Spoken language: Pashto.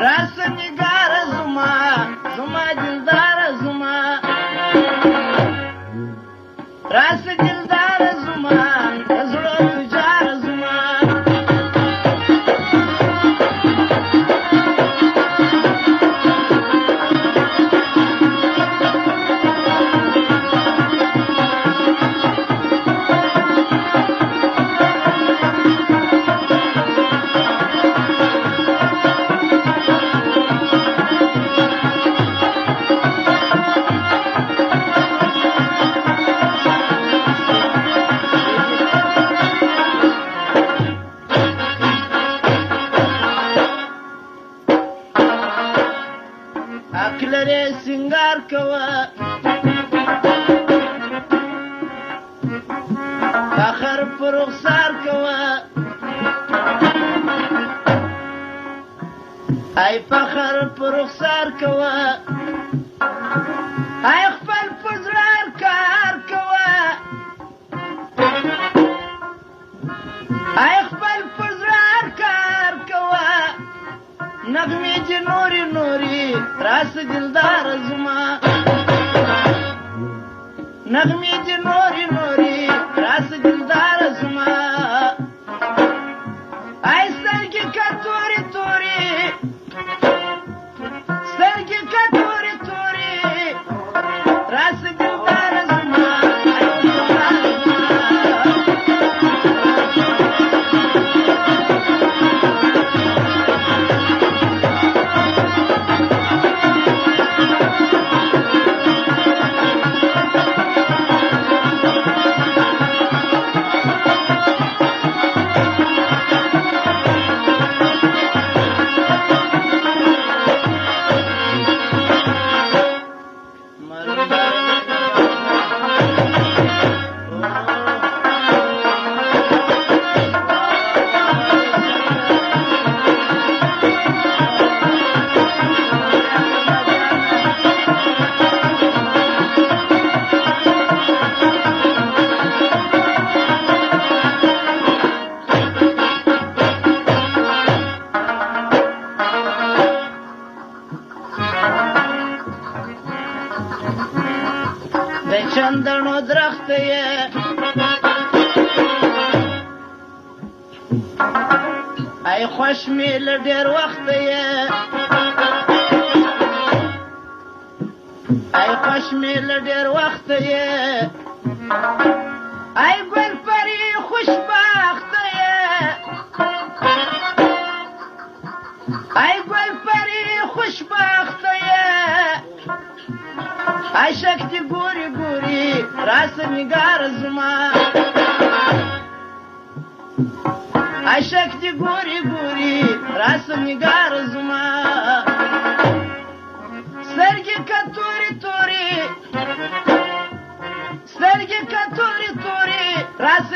راس نگار زما زما دلدار زما راس دلدار زما زړه تجار زما اکلره سنگار کوا فخر پر رخسار کوا ای فخر پر رخسار کوا ای خپل پزرار کار کوا ای خپل پزرار کار کوا نغمه جی نوری نوری راس دلدار زما نغمه جی نوری نوری راس دلدار زما ای سترگی کا توری توری سترگی کا توری توری راس دلدار زما چندنو درخت یې ای خوش می له ډېر وخت یې ای خوش می له ډېر وخت یې ای ګل پری خوشبخت یې ای ګل پری خوشبخت یې ای شکتی ګوري ګوري راس نگار زما ای شکتی ګوري ګوري راس نگار زما سترګې کا توري توري سترګې کا توري توري راس